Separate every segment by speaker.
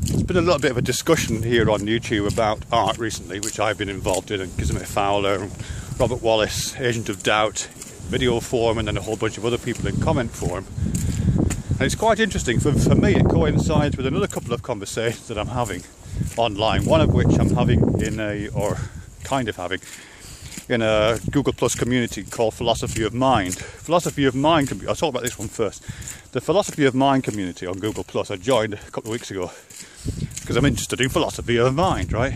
Speaker 1: There's been a little bit of a discussion here on YouTube about art recently, which I've been involved in, and Fowler, Robert Wallace, Agent of Doubt, video form, and then a whole bunch of other people in comment form. And it's quite interesting. For me, it coincides with another couple of conversations that I'm having online, one of which I'm having in a Google Plus community called Philosophy of Mind. Philosophy of Mind, I'll talk about this one first. The Philosophy of Mind community on Google Plus I joined a couple of weeks ago because I'm interested in philosophy of mind, right?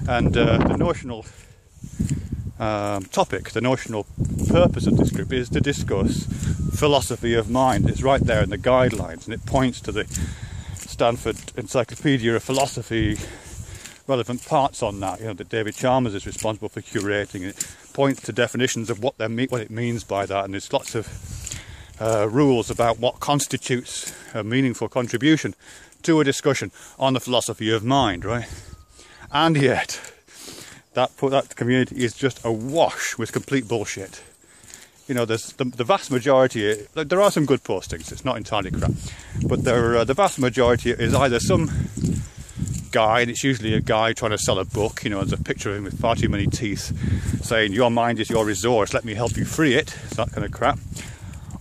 Speaker 1: And the notional topic, the notional purpose of this group is to discuss philosophy of mind. It's right there in the guidelines, and it points to the Stanford Encyclopedia of Philosophy, relevant parts on that, that David Chalmers is responsible for curating. It points to definitions of what it means by that, and there's lots of rules about what constitutes a meaningful contribution to a discussion on the philosophy of mind, right? And yet, that community is just awash with complete bullshit. There's the vast majority. There are some good postings. It's not entirely crap, but the vast majority is either some guy, and it's usually a guy trying to sell a book. There's a picture of him with far too many teeth, saying "Your mind is your resource. Let me help you free it." It's that kind of crap,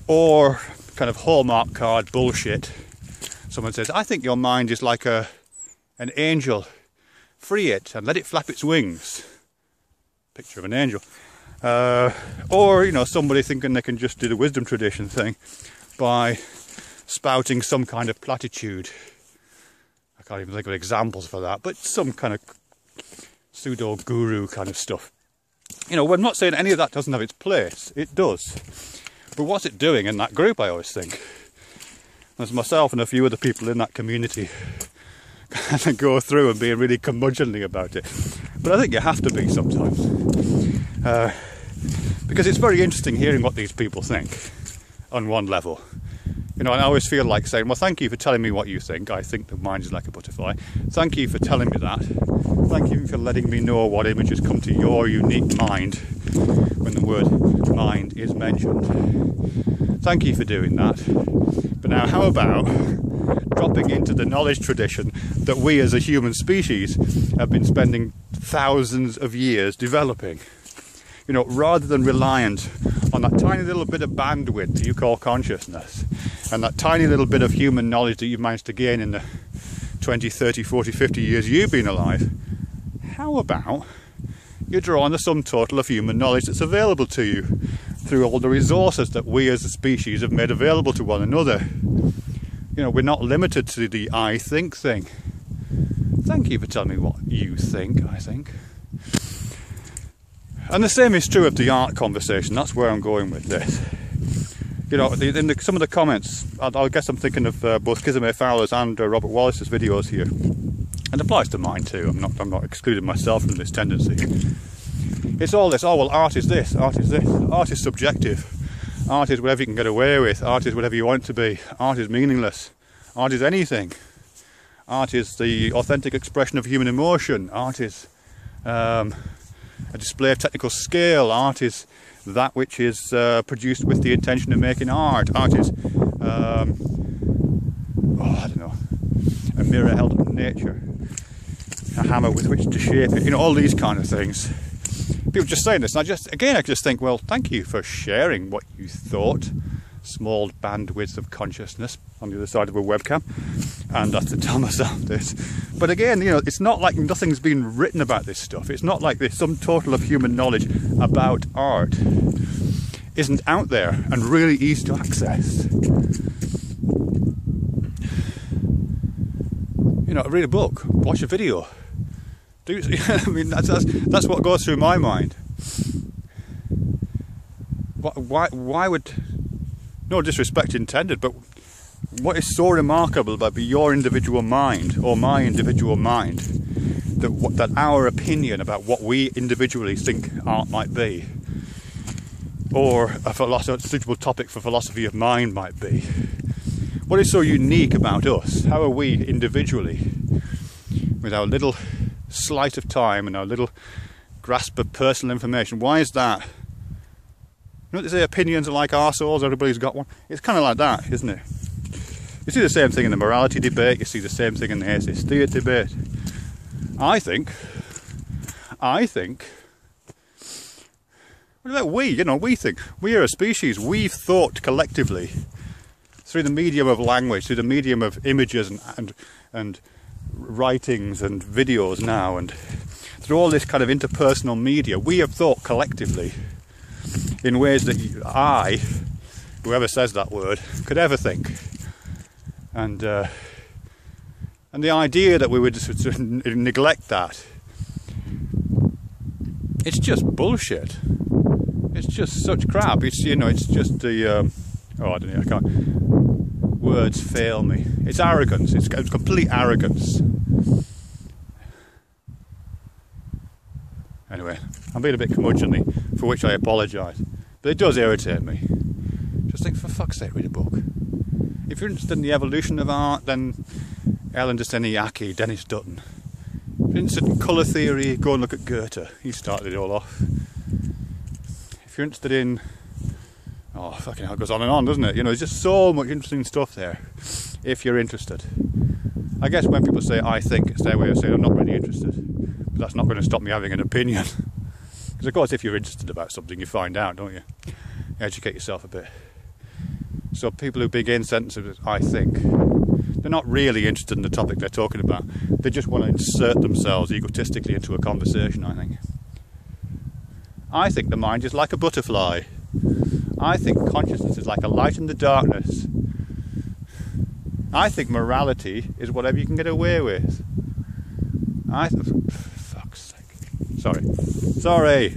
Speaker 1: or kind of Hallmark card bullshit. Someone says, "I think your mind is like an angel. Free it and let it flap its wings." Picture of an angel. Or somebody thinking they can just do the wisdom tradition thing by spouting some kind of platitude. I can't even think of examples for that, but some kind of pseudo guru kind of stuff. We're not saying any of that doesn't have its place. It does. But what's it doing in that group, I always think? There's myself and a few other people in that community kind of go through and being really curmudgeonly about it. But I think you have to be sometimes. Because it's very interesting hearing what these people think on one level. And I always feel like saying, well, thank you for telling me what you think. I think the mind is like a butterfly. Thank you for telling me that. Thank you for letting me know what images come to your unique mind when the word mind is mentioned. Thank you for doing that. But now how about dropping into the knowledge tradition that we as a human species have been spending thousands of years developing? Rather than reliant on that tiny little bit of bandwidth that you call consciousness, and that tiny little bit of human knowledge that you've managed to gain in the 20, 30, 40, 50 years you've been alive, how about you draw on the sum total of human knowledge that's available to you through all the resources that we as a species have made available to one another? We're not limited to the I think thing. Thank you for telling me what you think, I think. And the same is true of the art conversation. That's where I'm going with this. In some of the comments, I guess I'm thinking of both Kizame Fowler's and Robert Wallace's videos here. And it applies to mine too. I'm not excluding myself from this tendency. It's all this, well, art is this, art is this. Art is subjective. Art is whatever you can get away with. Art is whatever you want it to be. Art is meaningless. Art is anything. Art is the authentic expression of human emotion. Art is a display of technical skill. Art is that which is produced with the intention of making art. Art is, I don't know, a mirror held up in nature, a hammer with which to shape it. All these kind of things. People just saying this, and I just think, well, thank you for sharing what you thought. Small bandwidth of consciousness on the other side of a webcam, and I have to tell myself this. But again, it's not like nothing's been written about this stuff. It's not like there's some total of human knowledge about art isn't out there and really easy to access. Read a book, watch a video. That's what goes through my mind. Why would, no disrespect intended, but what is so remarkable about your individual mind or my individual mind that our opinion about what we individually think art might be, or a suitable topic for philosophy of mind might be? What is so unique about us? How are we individually, with our little slice of time and our little grasp of personal information, why is that? They say opinions are like arseholes, everybody's got one. It's kind of like that, isn't it? You see the same thing in the morality debate, you see the same thing in the atheist debate. I think, what about we? You know, we think. We are a species, we've thought collectively through the medium of language, through the medium of images and writings and videos now, and through all this kind of interpersonal media, we have thought collectively in ways that I, whoever says that word, could ever think. And the idea that we would neglect that, it's just bullshit. It's just such crap. It's, you know, it's just the oh, I don't know, I can't, words fail me. It's arrogance. It's complete arrogance. Anyway, I'm being a bit curmudgeonly, for which I apologise. But it does irritate me. Just think, for fuck's sake, read a book. If you're interested in the evolution of art, then Ellen Destiny-Aki, Dennis Dutton. If you're interested in colour theory, go and look at Goethe. He started it all off. If you're interested in... oh, fucking hell, it goes on and on, doesn't it? You know, there's just so much interesting stuff there, if you're interested. I guess when people say, I think, it's their way of saying I'm not really interested. But that's not going to stop me having an opinion. Because, of course, if you're interested about something, you find out, don't you? Educate yourself a bit. So people who begin sentences with, I think, they're not really interested in the topic they're talking about. They just want to insert themselves egotistically into a conversation, I think. I think the mind is like a butterfly. I think consciousness is like a light in the darkness. I think morality is whatever you can get away with. For fuck's sake. Sorry.